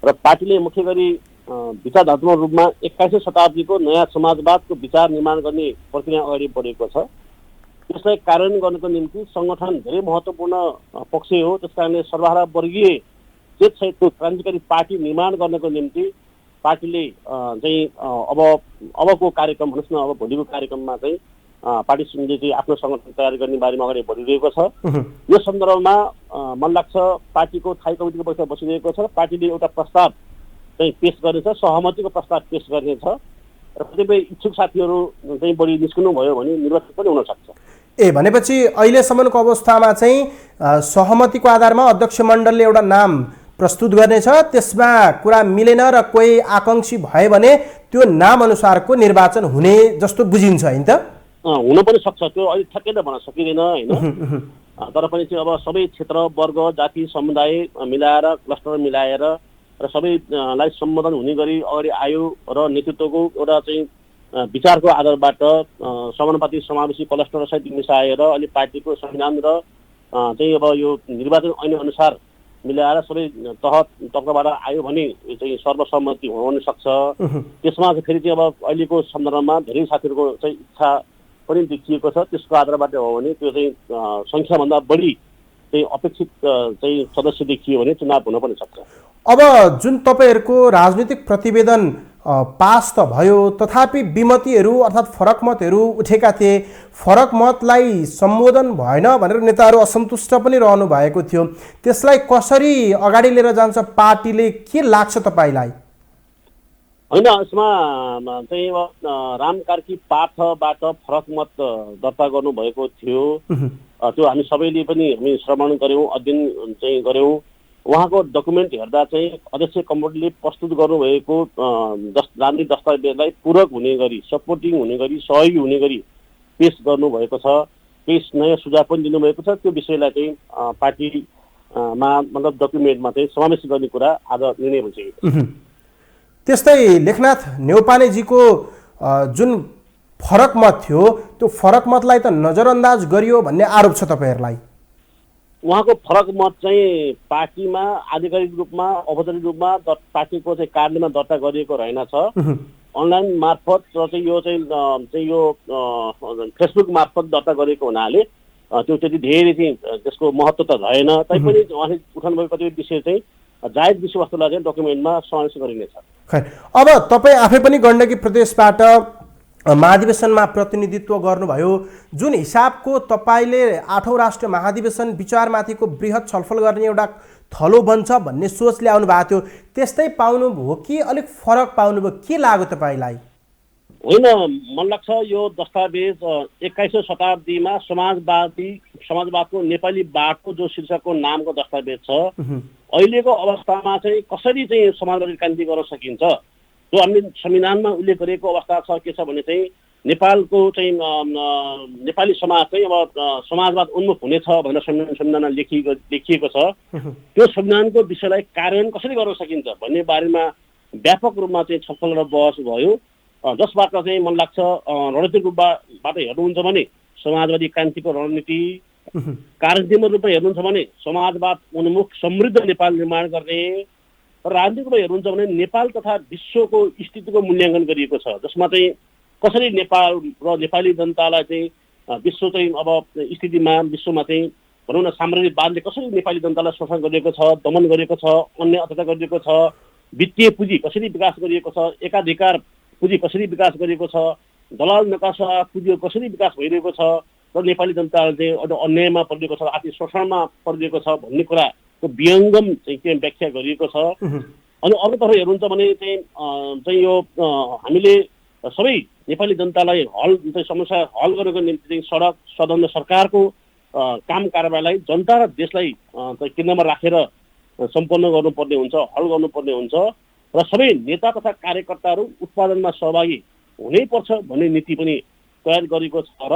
Speaker 6: र पार्टीले मुख्य गरी विचारधात्मक रूपमा 21औं शताब्दीको नयाँ समाजवादको विचार निर्माण गर्ने प्रक्रिया अगाडि बढेको छ। त्यसलाई कार्यान्वयन गर्नको निम्ति सङ्गठन धेरै महत्त्वपूर्ण पक्ष हो। त्यस कारणले सर्वहारा वर्गीय सहितको क्रान्तिकारी पार्टी निर्माण गर्नको निम्ति पार्टीले चाहिँ अबको कार्यक्रम भन्नुहोस् न, अब भोलिको कार्यक्रममा चाहिँ पार्टी समितिले चाहिँ आफ्नो सङ्गठन तयार गर्ने बारेमा अगाडि बढिरहेको छ। यो सन्दर्भमा मलाई लाग्छ पार्टीको स्थायी कमिटीको बैठक बसिरहेको छ। पार्टीले एउटा प्रस्ताव चाहिँ पेश गर्नेछ, सहमतिको प्रस्ताव पेश गर्नेछ र कतिपय इच्छुक साथीहरू चाहिँ बढी निस्कनु भयो भने निर्वाचन पनि हुन सक्छ।
Speaker 1: भनेपछि अहिलेसम्मको अवस्थामा चाहिँ सहमतिको आधारमा अध्यक्ष मण्डलले एउटा नाम प्रस्तुत गर्नेछ, त्यसमा कुरा मिलेन र कोही आकाङ्क्षी भयो भने त्यो नाम अनुसारको निर्वाचन हुने जस्तो बुझिन्छ, होइन त?
Speaker 6: हुन पनि सक्छ, त्यो अहिले ठ्याक्कै त भन्न सकिँदैन होइन। तर पनि चाहिँ अब सबै क्षेत्र, वर्ग, जाति, समुदाय मिलाएर, क्लस्टर मिलाएर र सबैलाई सम्बोधन हुने गरी अगाडि आयो र नेतृत्वको एउटा चाहिँ विचारको आधारबाट समानुपातिक समावेशी क्लस्टर सहित मिसाएर अहिले पार्टीको संविधान र चाहिँ अब यो निर्वाचन ऐन अनुसार मिलाएर सबै तहबाट आयो भने चाहिँ सर्वसम्मति हुन सक्छ। त्यसमा चाहिँ फेरि चाहिँ अब अहिलेको सन्दर्भमा धेरै साथीहरूको चाहिँ इच्छा पनि देखिएको छ। त्यसको आधारबाट हो भने त्यो चाहिँ सङ्ख्याभन्दा बढी चाहिँ अपेक्षित चाहिँ सदस्य देखियो भने चुनाव हुन पनि सक्छ।
Speaker 1: अब जुन तपाईँहरूको राजनीतिक प्रतिवेदन पास त भयो, तथापि विमतिहरू अर्थात् फरक मतहरू उठेका थिए। फरक मतलाई सम्बोधन भएन भनेर नेताहरू असन्तुष्ट पनि रहनु भएको थियो। त्यसलाई कसरी अगाडि लिएर जान्छ पार्टीले, के लाग्छ तपाईँलाई?
Speaker 6: होइन, यसमा चाहिँ राम कार्की पाठबाट फरक मत दर्ता गर्नुभएको थियो। त्यो हामी सबैले पनि हामी श्रवण गऱ्यौँ, अध्ययन चाहिँ गऱ्यौँ। उहाँको डकुमेन्ट हेर्दा चाहिँ अध्यक्ष कमिटीले प्रस्तुत गर्नुभएको राजनीतिक दस्तावेजलाई पूरक हुने गरी, सपोर्टिङ हुने गरी, सहयोगी हुने गरी पेश गर्नुभएको छ। केही नयाँ सुझाव पनि दिनुभएको छ। त्यो विषयलाई चाहिँ पार्टीमा मतलब डकुमेन्टमा चाहिँ समावेश गर्ने कुरा आज निर्णय भइसकेको छ।
Speaker 1: त्यस्तै लेखनाथ न्यौपानेजीको जुन फरक मत थियो त्यो फरक मतलाई त नजरअन्दाज गरियो भन्ने आरोप छ तपाईँहरूलाई।
Speaker 6: उहाँको फरक मत चाहिँ पार्टीमा आधिकारिक रूपमा, औपचारिक रूपमा पार्टीको चाहिँ कार्यालयमा दर्ता गरिएको रहेनछ। अनलाइन मार्फत र चाहिँ यो चाहिँ यो फेसबुक मार्फत दर्ता गरेको हुनाले त्यो त्यति धेरै चाहिँ त्यसको महत्त्व त रहेन। तैपनि उहाँले उठाउनु भएको कतिपय विषय चाहिँ जायज विषयवस्तुलाई चाहिँ डकुमेन्टमा समावेश गरिनेछ।
Speaker 1: अब तपाईँ आफै पनि गण्डकी प्रदेशबाट महाधिवेशनमा प्रतिनिधित्व गर्नुभयो। जुन हिसाबको तपाईँले 8औं राष्ट्रिय महाधिवेशन विचारमाथिको बृहत छलफल गर्ने एउटा थलो बन्छ भन्ने सोच ल्याउनु भएको थियो, त्यस्तै पाउनुभयो कि अलिक फरक पाउनुभयो, के लाग्यो तपाईँलाई?
Speaker 6: होइन, मन लाग्छ यो दस्तावेज 21औं शताब्दीमा समाजवादको नेपाली बाटो जो शीर्षकको नामको दस्तावेज छ, अहिलेको अवस्थामा चाहिँ कसरी चाहिँ समाजवादी क्रान्ति गर्न सकिन्छ, जो हामीले संविधानमा उल्लेख गरेको अवस्था छ के छ भने चाहिँ नेपालको चाहिँ नेपाली समाज चाहिँ अब समाजवाद उन्मुख हुनेछ भनेर संविधानमा लेखिएको छ। त्यो संविधानको विषयलाई कार्यान्वयन कसरी गर्न सकिन्छ भन्ने बारेमा व्यापक रूपमा चाहिँ छलफल र बहस भयो, जसबाट चाहिँ मन लाग्छ रणनीतिक रूपबाट हेर्नुहुन्छ भने समाजवादी क्रान्तिको रणनीति, कार्यात्मक रूपमा हेर्नुहुन्छ भने समाजवाद उन्मुख समृद्ध नेपाल निर्माण गर्ने, र राजनीतिक रूपमा हेर्नुहुन्छ भने नेपाल तथा विश्वको स्थितिको मूल्याङ्कन गरिएको छ, जसमा चाहिँ कसरी नेपाल र नेपाली जनतालाई चाहिँ विश्व चाहिँ अब स्थितिमा विश्वमा चाहिँ भनौँ न साम्राज्यवादले कसरी नेपाली जनतालाई शोषण गरिएको छ, दमन गरिएको छ, अन्य अत्याचार गरिएको छ, वित्तीय पुँजी कसरी विकास गरिएको छ, एकाधिकार पुँजी कसरी विकास गरिएको छ, दलाल नकासा पुँजी कसरी विकास भइरहेको छ, र नेपाली जनताले चाहिँ अन्यायमा परिरहेको छ, आर्थिक शोषणमा परिरहेको छ भन्ने कुराको विहङ्गम चाहिँ व्याख्या गरिएको छ। अनि अर्कोतर्फ हेर्नुहुन्छ भने चाहिँ यो हामीले सबै नेपाली जनतालाई समस्या हल गर्नको निम्ति चाहिँ सडक, सदन र सरकारको काम कारबाहीलाई जनता र देशलाई केन्द्रमा राखेर सम्पन्न गर्नुपर्ने हुन्छ, हल गर्नुपर्ने हुन्छ, र सबै नेता तथा कार्यकर्ताहरू उत्पादनमा सहभागी हुनैपर्छ भन्ने नीति पनि तयार गरेको छ। र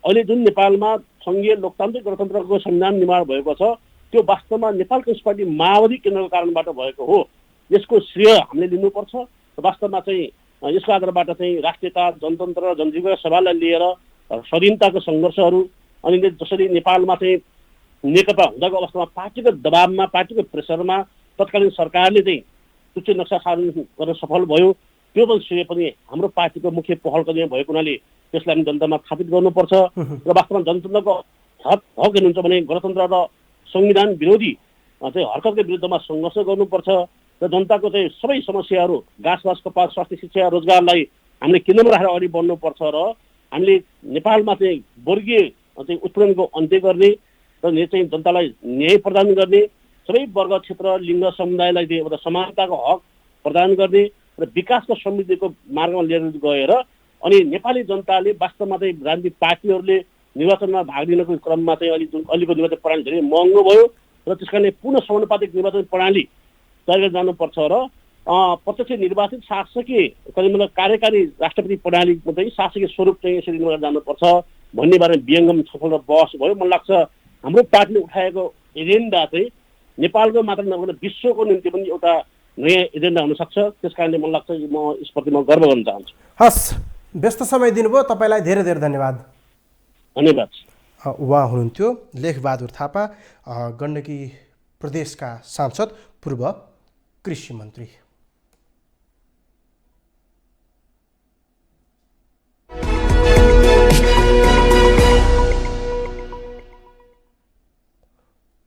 Speaker 6: अहिले जुन नेपालमा सङ्घीय लोकतान्त्रिक गणतन्त्रको संविधान निर्माण भएको छ, त्यो वास्तवमा नेपाल कम्युनिस्ट पार्टी माओवादी केन्द्रको कारणबाट भएको हो। यसको श्रेय हामीले लिनुपर्छ। वास्तवमा चाहिँ यसको आधारबाट चाहिँ राष्ट्रियता, जनतन्त्र र जनजीविका सभालाई लिएर स्वाधीनताको सङ्घर्षहरू, अनि जसरी नेपालमा चाहिँ नेकपा हुँदाको अवस्थामा पार्टीको दबावमा, पार्टीको प्रेसरमा तत्कालीन सरकारले चाहिँ सूची नक्सा साधन गर्न सफल भयो, त्यो पनि श्रेय पनि हाम्रो पार्टीको मुख्य पहल कदमी भएको हुनाले त्यसलाई हामी जनतामा स्थापित गर्नुपर्छ। र वास्तवमा जनतन्त्रको हक हेर्नुहुन्छ भने गणतन्त्र र संविधान विरोधी चाहिँ हरकतको विरुद्धमा सङ्घर्ष गर्नुपर्छ, र जनताको चाहिँ सबै समस्याहरू घाँस कपास, स्वास्थ्य, शिक्षा, रोजगारलाई हामीले केन्द्रमा राखेर अगाडि बढ्नुपर्छ, र हामीले नेपालमा चाहिँ वर्गीय चाहिँ उत्पीडनको अन्त्य गर्ने र चाहिँ जनतालाई न्याय प्रदान गर्ने, सबै वर्ग, क्षेत्र, लिङ्ग, समुदायलाई चाहिँ एउटा समानताको हक प्रदान गर्ने र विकासको समृद्धिको मार्गमा लिएर गएर अनि नेपाली जनताले वास्तवमा चाहिँ राजनीतिक पार्टीहरूले निर्वाचनमा भाग लिनको क्रममा चाहिँ अहिलेको निर्वाचन प्रणाली धेरै महँगो भयो, र त्यस कारणले पुनः समानुपातिक निर्वाचन प्रणाली तयार जानुपर्छ, र प्रत्यक्ष निर्वाचित शासकीय मतलब कार्यकारी राष्ट्रपति प्रणालीको चाहिँ शासकीय स्वरूप चाहिँ यसरी निर्माण जानुपर्छ भन्ने बारेमा विहङ्गम छलफल र बहस भयो। मलाई लाग्छ हाम्रो पार्टीले उठाएको एजेन्डा चाहिँ नेपालको मात्र नभएर विश्वको निम्ति पनि एउटा नयाँ एजेन्डा हुनसक्छ। त्यस कारणले मलाई लाग्छ म यसप्रति म गर्व गर्न चाहन्छु।
Speaker 1: हस्, व्यस्त समय दिनुभयो, तपाईँलाई धेरै धेरै धन्यवाद।
Speaker 6: धन्यवाद।
Speaker 1: उहाँ हुनुहुन्थ्यो लेखबहादुर थापा, गण्डकी प्रदेशका सांसद, पूर्व कृषि मन्त्री।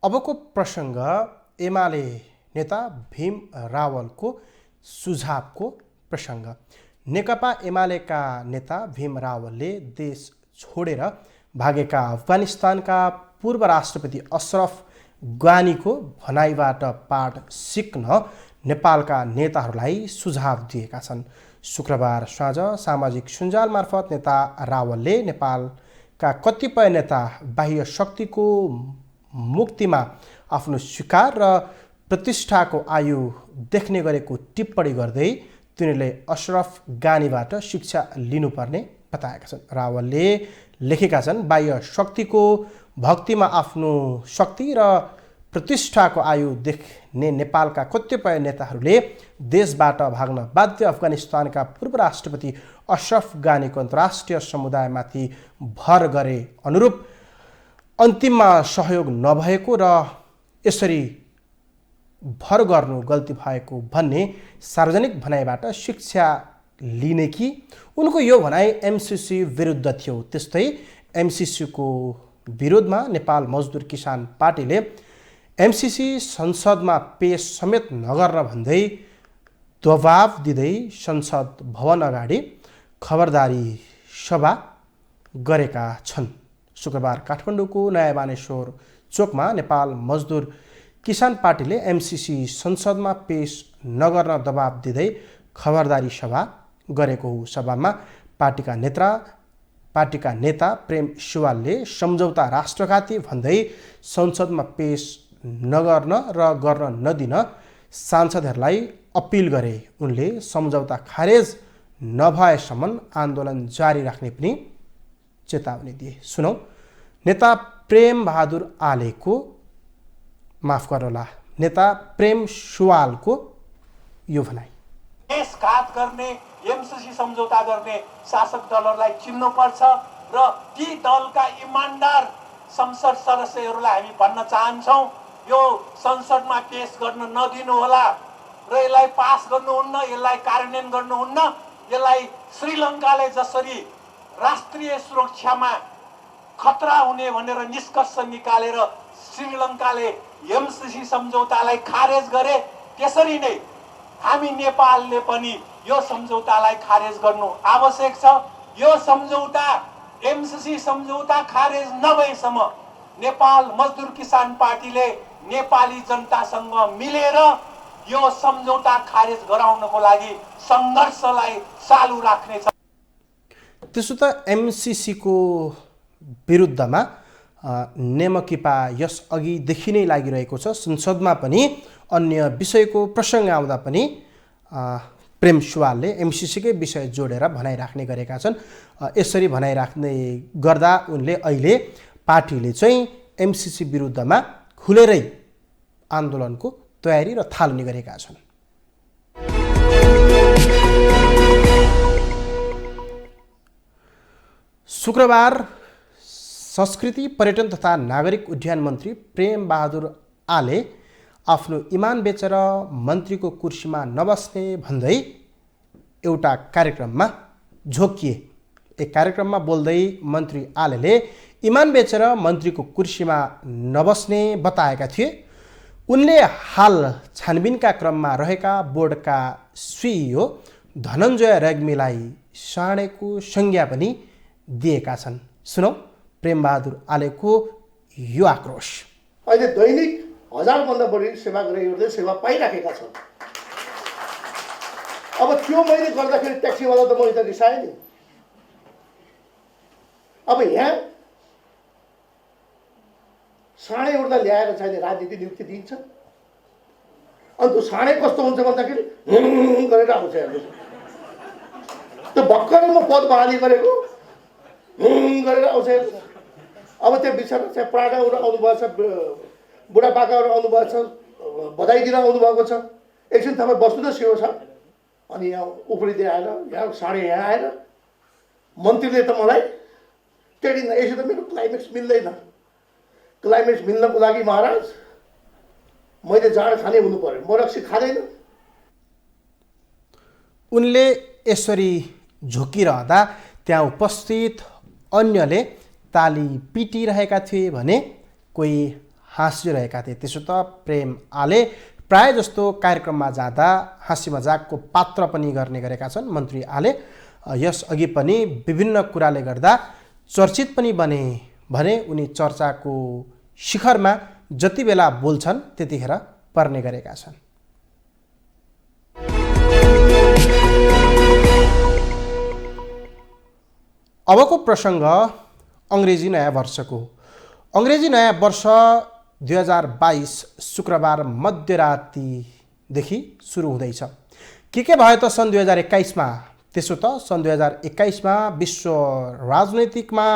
Speaker 1: अबको प्रसङ्ग एमाले नेता भीम रावलको सुझावको प्रसङ्ग। नेकपा एमालेका नेता भीम रावलले देश छोडेर भागेका अफगानिस्तानका पूर्व राष्ट्रपति अशरफ गानीको भनाइबाट पाठ सिक्न नेपालका नेताहरूलाई सुझाव दिएका छन्। शुक्रबार साँझ सामाजिक सञ्जाल मार्फत नेता रावलले नेपालका कतिपय नेता बाह्य शक्तिको मुक्तिमा आफ्नो स्वीकार र प्रतिष्ठाको आयु देख्ने गरेको टिप्पणी गर्दै तिनीहरूले अशरफ गानीबाट शिक्षा लिनुपर्ने बताएका छन्। रावलले लेखेका छन्, बाह्य शक्तिको भक्तिमा आफ्नो शक्ति र प्रतिष्ठाको आयु देख्ने नेपालका कतिपय नेताहरूले देशबाट भाग्न बाध्य अफगानिस्तानका पूर्व राष्ट्रपति अशरफ गानीको अन्तर्राष्ट्रिय समुदायमाथि भर गरे अनुरूप अन्तिममा सहयोग नभएको र यसरी भर गर्नु गल्ती भएको भन्ने सार्वजनिक भनाइबाट शिक्षा लिने कि उनको यो भनाइ एमसिसी विरुद्ध थियो। त्यस्तै एमसिसीको विरोधमा नेपाल मजदुर किसान पार्टीले एमसिसी संसदमा पेश समेत नगर्न भन्दै दबाब दिँदै संसद भवन अगाडि खबरदारी सभा गरेका छन्। शुक्रबार काठमाडौँको नयाँ बानेश्वर चोकमा नेपाल मजदुर किसान पार्टीले एमसिसी संसदमा पेश नगर्न दबाब दिँदै खबरदारी सभा गरेको हो। सभामा पार्टीका नेता प्रेम सुवालले सम्झौता राष्ट्रघाती भन्दै संसदमा पेश नगर्न र गर्न नदिन सांसदहरूलाई अपिल गरे। उनले सम्झौता खारेज नभएसम्म आन्दोलन जारी राख्ने पनि चेतावनी दिए। सुनौ नेता प्रेम सुवालको यो भनाइ।
Speaker 7: देशघात गर्ने एमसिसी सम्झौता गर्ने शासक दलहरूलाई चिन्नुपर्छ र ती दलका इमान्दार संसद सदस्यहरूलाई हामी भन्न चाहन्छौँ यो संसदमा पेश गर्न नदिनु होला र यसलाई पास गर्नुहुन्न, यसलाई कार्यान्वयन गर्नुहुन्न। यसलाई श्रीलङ्काले जसरी राष्ट्रिय सुरक्षामा खतरा हुने भनेर निष्कर्ष निकालेर श्रीलङ्काले एमसिसी सम्झौतालाई खारेज गरे, त्यसरी नै हामी नेपालले पनि यो सम्झौतालाई खारेज गर्नु आवश्यक छ। यो सम्झौता एमसिसी सम्झौता खारेज नभएसम्म नेपाल मजदुर किसान पार्टीले नेपाली जनतासँग मिलेर यो सम्झौता खारेज गराउनको लागि सङ्घर्षलाई चालु राख्नेछ।
Speaker 1: त्यसो त एमसिसीको विरुद्धमा नेमकिपा यस अघिदेखि नै लागिरहेको छ। संसदमा पनि अन्य विषयको प्रसङ्ग आउँदा पनि प्रेम सुवालले एमसिसीकै विषय जोडेर भनाइराख्ने गरेका छन्। यसरी भनाइराख्ने गर्दा उनले अहिले पार्टीले चाहिँ एमसिसी विरुद्धमा खुलेरै आन्दोलनको तयारी र थालनी गरेका छन्। शुक्रबार संस्कृति पर्यटन तथा नागरिक उड्डयन मन्त्री प्रेम बहादुर आले आफ्नो इमान बेचेर मन्त्रीको कुर्सीमा नबस्ने भन्दै एउटा कार्यक्रममा झोकिए। एक कार्यक्रममा बोल्दै मन्त्री आलेले इमान बेचेर मन्त्रीको कुर्सीमा नबस्ने बताएका थिए। उनले हाल छानबिनका क्रममा रहेका बोर्डका सिइओ धनञ्जय रेग्मीलाई साँडेको संज्ञा पनि दिएका छन्। सुनौ प्रेम बहादुर आलेको यो आक्रोश।
Speaker 8: अहिले दैनिक 1000 बढी सेवाग्राहीहरूले सेवा पाइराखेका छन्। अब त्यो मैले गर्दाखेरि ट्याक्सीवाला त मैले त रिसाएँ नि। अब यहाँ साँडे उड्दा ल्याएर चाहिँ राजनीति नियुक्ति दिन्छ। अनि त्यो साँडे कस्तो हुन्छ भन्दाखेरि गरेर आउँछ हेर्नुहोस्। त्यो भर्खरै म पद बहाली गरेको गरेर आउँछ हेर्नुहोस्। अब त्यो बिचरा चाहिँ प्राणाहरू आउनुभएको छ, बुढापाकाहरू आउनुभएको छ, बधाई दिन आउनुभएको छ। एकछिन तपाईँ बस्नु त सिओ साहब। अनि यहाँ उफ्रिँदै आएर यहाँ साँडे यहाँ आएर मन्त्रीले त मलाई टेडिन यसो त मेरो क्लाइमेक्स मिल्दैन। क्लाइमेक्स मिल्नको लागि महाराज मैले जाँड खाने हुनु पर्यो, म रक्सी खाँदैन।
Speaker 1: उनले यसरी झोकिरहँदा त्यहाँ उपस्थित अन्यले ताली पिटिरहेका थिए भने कोही हाँसिरहेका थिए। त्यसो त प्रेम आले प्राय जस्तो कार्यक्रममा जाँदा हाँसी मजाकको पात्र पनि गर्ने गरेका छन्। मन्त्री आले यस अघि पनि विभिन्न कुराले गर्दा चर्चित पनि बने भने उनी चर्चाको शिखरमा जति बेला बोल्छन् त्यतिखेर पर्ने गरेका छन्। अबको प्रसङ्ग अङ्ग्रेजी नयाँ वर्षको। अङ्ग्रेजी नयाँ वर्ष 2022 शुक्रबार मध्यरातिदेखि सुरु हुँदैछ। के भयो त सन् 2021मा? त्यसो त सन् 2021मा विश्व राजनैतिकमा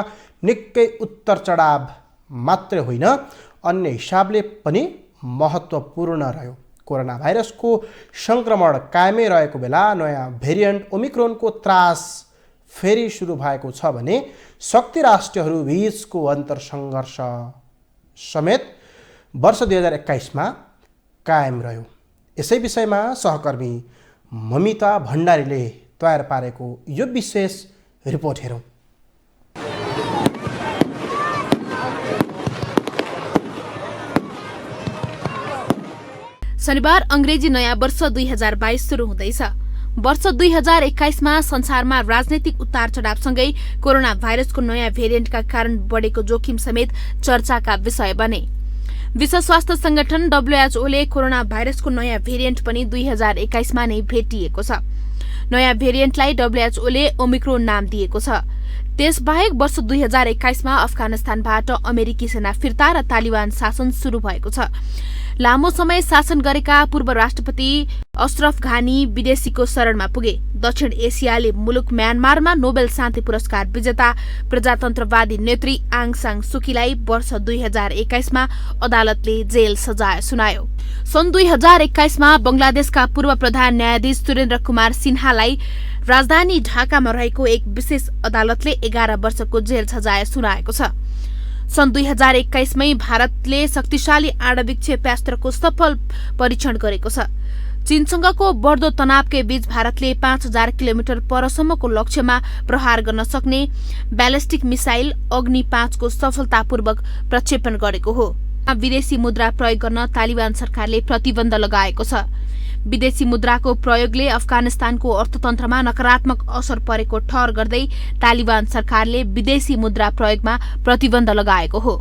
Speaker 1: निकै उत्तर चढाव मात्रै होइन अन्य हिसाबले पनि महत्त्वपूर्ण रह्यो। कोरोना भाइरसको सङ्क्रमण कायमै रहेको बेला नयाँ भेरिएन्ट ओमिक्रोनको त्रास फेरि सुरु भएको छ भने शक्ति राष्ट्रहरू बीचको अन्तर्सङ्घर्ष समेत वर्ष 2021मा कायम रह्यो। यसै विषयमा सहकर्मी ममिता भण्डारीले तयार पारेको यो विशेष रिपोर्ट हेरौँ।
Speaker 9: शनिबार अङ्ग्रेजी नयाँ वर्ष 2022 सुरु हुँदैछ। वर्ष 2021मा संसारमा राजनैतिक उतार चढावसँगै कोरोना भाइरसको नयाँ भेरिएन्टका कारण बढेको जोखिम समेत चर्चाका विषय बने। विश्व स्वास्थ्य संगठन WHO ले कोरोना भाइरसको नयाँ भेरिएन्ट पनि 2021मा नै भेटिएको छ। नयाँ भेरिएन्टलाई WHO ले ओमिक्रोन नाम दिएको छ। त्यसबाहेक वर्ष 2021मा अफगानिस्तानबाट अमेरिकी सेना फिर्ता र तालिबान शासन सुरु भएको छ। लामो समय शासन गरेका पूर्व राष्ट्रपति अशरफ घानी विदेशीको शरणमा पुगे। दक्षिण एसियाली मुलुक म्यानमारमा नोबेल शान्ति पुरस्कार विजेता प्रजातन्त्रवादी नेत्री आङ सान सुकीलाई वर्ष 2021मा अदालतले जेल सजाय सुनायो। सन् 2021मा बंगलादेशका पूर्व प्रधान न्यायाधीश सुरेन्द्र कुमार सिन्हालाई राजधानी ढाकामा रहेको एक विशेष अदालतले 11 वर्षको जेल सजाय सुनाएको छ। सन् 2021मै भारतले शक्तिशाली आणविक क्षेपणास्त्रको सफल परीक्षण गरेको छ। चीनसँगको बढ्दो तनावकै बीच भारतले 5000 किलोमिटर परसम्मको लक्ष्यमा प्रहार गर्न सक्ने ब्यालिस्टिक मिसाइल अग्नि 5 को सफलतापूर्वक प्रक्षेपण गरेको हो। विदेशी मुद्रा प्रयोग गर्न तालिबान सरकारले प्रतिबन्ध लगाएको छ। विदेशी मुद्राको प्रयोगले अफगानिस्तानको अर्थतन्त्रमा नकारात्मक असर परेको ठहर गर्दै तालिबान सरकारले विदेशी मुद्रा प्रयोगमा प्रतिबन्ध लगाएको हो।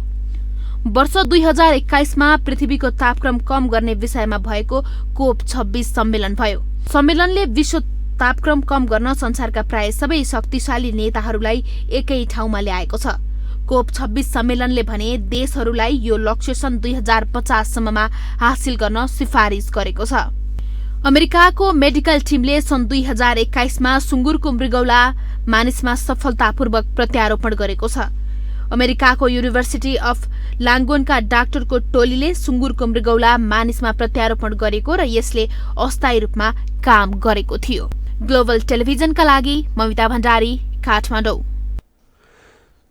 Speaker 9: वर्ष 2021मा पृथ्वीको तापक्रम कम गर्ने विषयमा भएको कोप 26 सम्मेलन भयो। सम्मेलनले विश्व तापक्रम कम गर्न संसारका प्राय सबै शक्तिशाली नेताहरूलाई एकै ठाउँमा ल्याएको छ। कोप 26 सम्मेलनले भने देशहरूलाई यो लक्ष्य सन् 2050 सम्ममा हासिल गर्न सिफारिस गरेको छ। अमेरिकाको मेडिकल टिमले सन् 2021मा सुँगुरको मृगौला मानिसमा सफलतापूर्वक प्रत्यारोपण गरेको छ। अमेरिकाको युनिभर्सिटी अफ लाङ्गोनका डाक्टरको टोलीले सुँगुरको मृगौला मानिसमा प्रत्यारोपण गरेको र यसले अस्थायी रूपमा काम गरेको थियो। ग्लोबल टेलिभिजनका लागि ममिता भण्डारी, काठमाडौँ।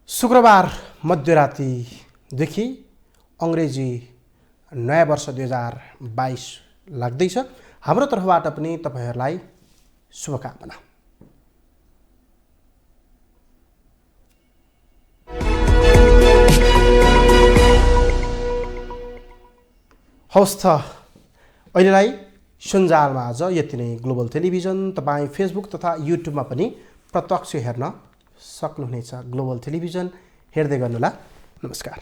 Speaker 1: शुक्रबार मध्यरातिदेखि अंग्रेजी नयाँ वर्ष 2022 लाग्दैछ। हाम्रो तर्फबाट पनि तपाईहरुलाई शुभकामना। हवस् त अहिलेलाई सञ्जालमा आज यति नै। ग्लोबल टेलिभिजन तपाईँ फेसबुक तथा युट्युबमा पनि प्रत्यक्ष हेर्न सक्नुहुनेछ। ग्लोबल टेलिभिजन हेर्दै गर्नुहोला। नमस्कार।